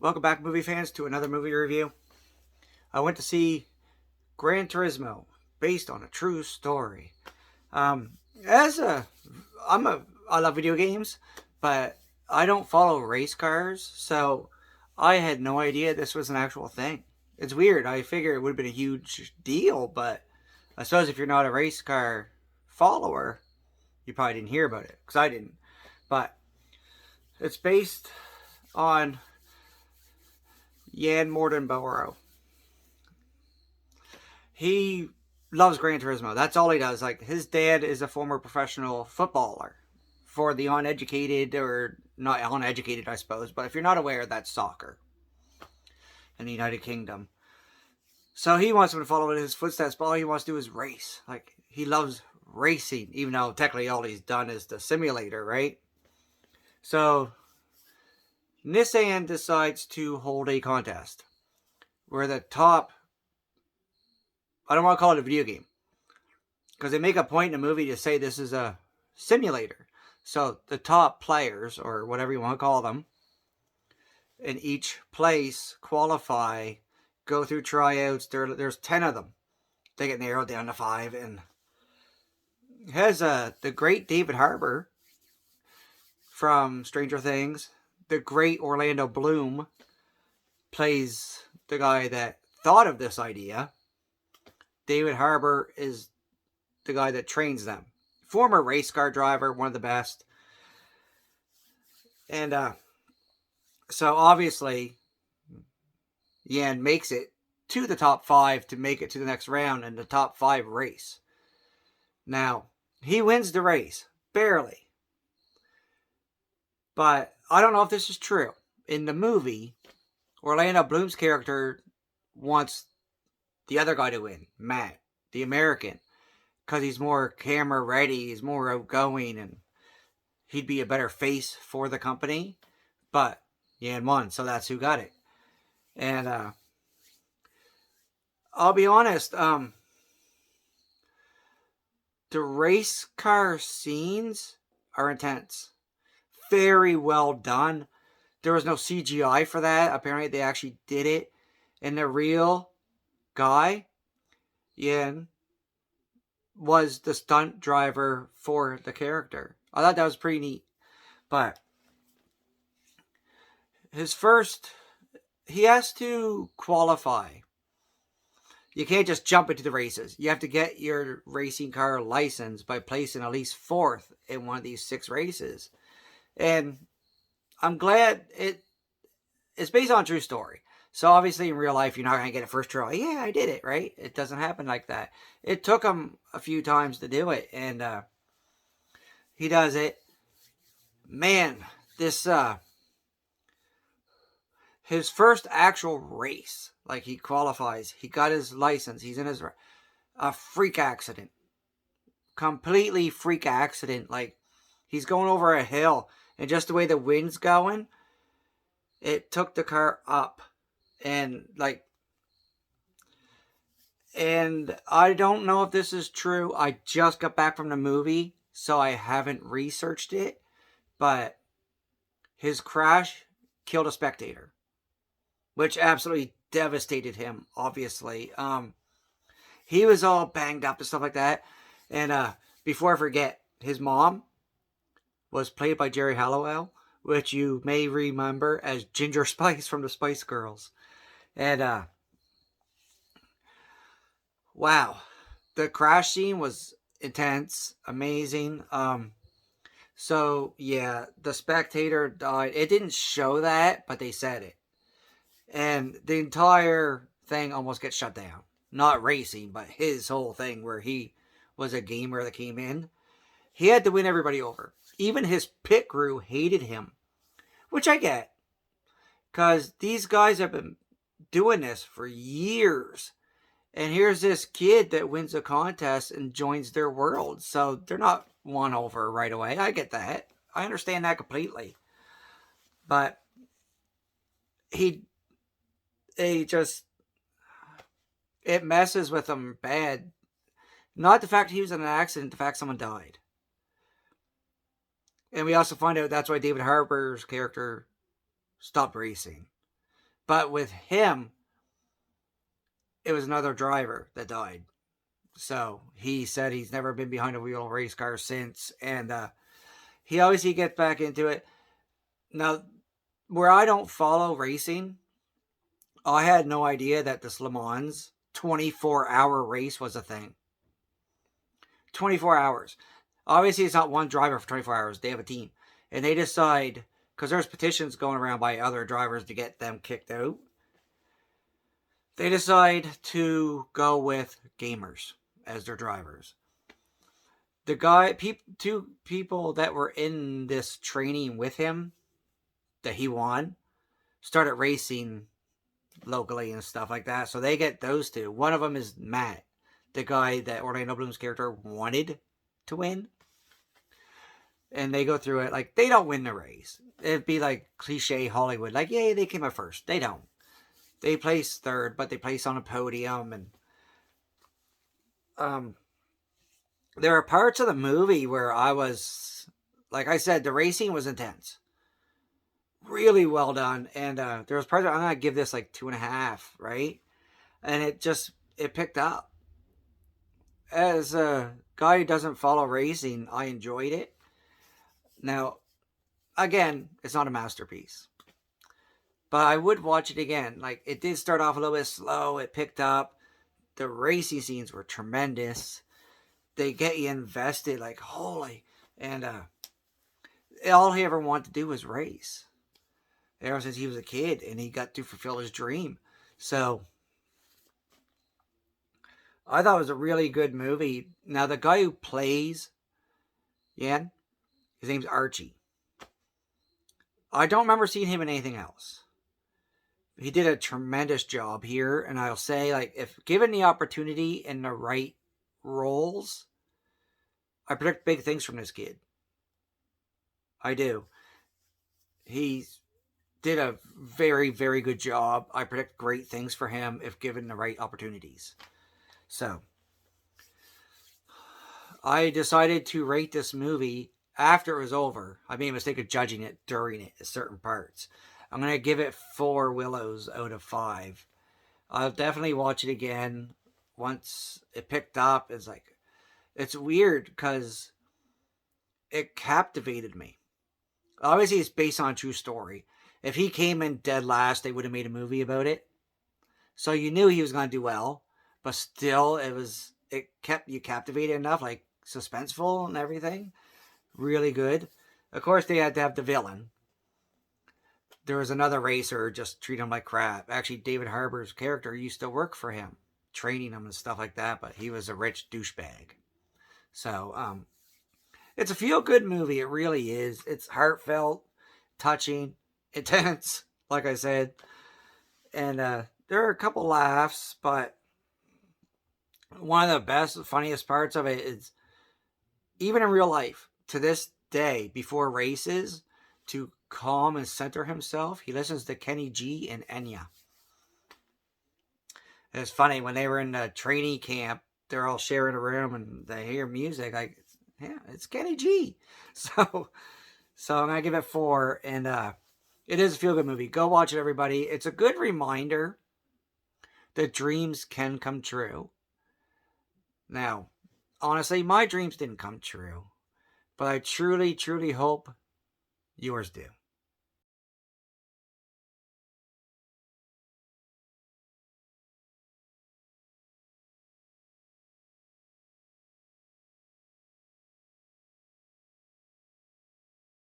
Welcome back, movie fans, to another movie review. I went to see Gran Turismo, based on a true story. As a, I love video games, but I don't follow race cars, so I had no idea this was an actual thing. It's weird. I figure it would have been a huge deal, but I suppose if you're not a race car follower, you probably didn't hear about it, because I didn't. But it's based on Jan Mordenborough. He loves Gran Turismo. That's all he does. Like, his dad is a former professional footballer. For the uneducated, or not uneducated, I suppose, but if you're not aware, that's soccer in the United Kingdom. So he wants him to follow in his footsteps, but all he wants to do is race. Like, he loves racing, even though technically all he's done is the simulator, right? So Nissan decides to hold a contest where the top, I don't want to call it a video game, because they make a point in the movie to say this is a simulator. So the top players, or whatever you want to call them, in each place qualify, go through tryouts. There's 10 of them. They get narrowed down to 5, and has the great David Harbour from Stranger Things. The great Orlando Bloom plays the guy that thought of this idea. David Harbour is the guy that trains them. Former race car driver, one of the best. And so obviously, Yan makes it to the top 5 to make it to the next round in the top 5 race. Now, he wins the race, barely. But I don't know if this is true. In the movie, Orlando Bloom's character wants the other guy to win, Matt, the American, because he's more camera ready, he's more outgoing, and he'd be a better face for the company. But Yan won, so that's who got it. And I'll be honest, the race car scenes are intense. Very well done. There was no CGI for that. Apparently they actually did it. And the real guy, Yan, was the stunt driver for the character. I thought that was pretty neat. But he has to qualify. You can't just jump into the races. You have to get your racing car license by placing at least 4th in one of these 6 races. And I'm glad it's based on a true story. So obviously in real life, you're not going to get it first try. Yeah, I did it, right? It doesn't happen like that. It took him a few times to do it. And he does it. Man, this, his first actual race, like he qualifies, he got his license, he's in his, a freak accident. Completely freak accident. Like, he's going over a hill, and just the way the wind's going, it took the car up. And I don't know if this is true. I just got back from the movie, so I haven't researched it. But his crash killed a spectator, which absolutely devastated him, obviously. He was all banged up and stuff like that. And before I forget, his mom was played by Jerry Halliwell, which you may remember as Ginger Spice from the Spice Girls. And wow, the crash scene was intense, amazing. So yeah, the spectator died. It didn't show that, but they said it. And the entire thing almost gets shut down. Not racing, but his whole thing where he was a gamer that came in. He had to win everybody over. Even his pit crew hated him, which I get, because these guys have been doing this for years. And here's this kid that wins a contest and joins their world. So they're not won over right away. I get that. I understand that completely. But it messes with him bad. Not the fact he was in an accident, the fact someone died. And we also find out that's why David Harbour's character stopped racing. But with him, it was another driver that died. So he said he's never been behind a wheel of a race car since, and he obviously gets back into it. Now, where I don't follow racing, I had no idea that this Le Mans 24-hour race was a thing. 24 hours. Obviously, it's not one driver for 24 hours. They have a team. And they decide, because there's petitions going around by other drivers to get them kicked out. They decide to go with gamers as their drivers. Two people that were in this training with him that he won started racing locally and stuff like that. So they get those two. One of them is Matt, the guy that Orlando Bloom's character wanted to win. And they go through it. Like, they don't win the race. It'd be like cliche Hollywood. Like, yay, they came out first. They don't. They place third, but they place on a podium. And there are parts of the movie where I was, like I said, the racing was intense. Really well done. And there was parts, I'm going to give this like 2.5, right? And it picked up. As a guy who doesn't follow racing, I enjoyed it. Now, again, it's not a masterpiece. But I would watch it again. Like, it did start off a little bit slow. It picked up. The racing scenes were tremendous. They get you invested, like, holy. And all he ever wanted to do was race. Ever since he was a kid, and he got to fulfill his dream. So, I thought it was a really good movie. Now, the guy who plays Yan, his name's Archie. I don't remember seeing him in anything else. He did a tremendous job here, and I'll say, like, if given the opportunity and the right roles, I predict big things from this kid. I do. He did a very, very good job. I predict great things for him if given the right opportunities. So, I decided to rate this movie after it was over. I made a mistake of judging it during it at certain parts. I'm going to give it 4 Willows out of 5. I'll definitely watch it again once it picked up. It's weird because it captivated me. Obviously, it's based on a true story. If he came in dead last, they would have made a movie about it. So you knew he was going to do well, but still, it kept you captivated enough, like suspenseful and everything. Really good. Of course, they had to have the villain. There was another racer just treat him like crap. Actually, David Harbour's character used to work for him, training him and stuff like that, but he was a rich douchebag. So, it's a feel-good movie. It really is. It's heartfelt, touching, intense, like I said. And there are a couple laughs, but one of the best, funniest parts of it is, even in real life, to this day, before races, to calm and center himself, he listens to Kenny G and Enya. It's funny, when they were in the trainee camp, they're all sharing a room and they hear music, like, yeah, it's Kenny G. So I'm going to give it 4, and it is a feel-good movie. Go watch it, everybody. It's a good reminder that dreams can come true. Now, honestly, my dreams didn't come true, but I truly, truly hope yours do.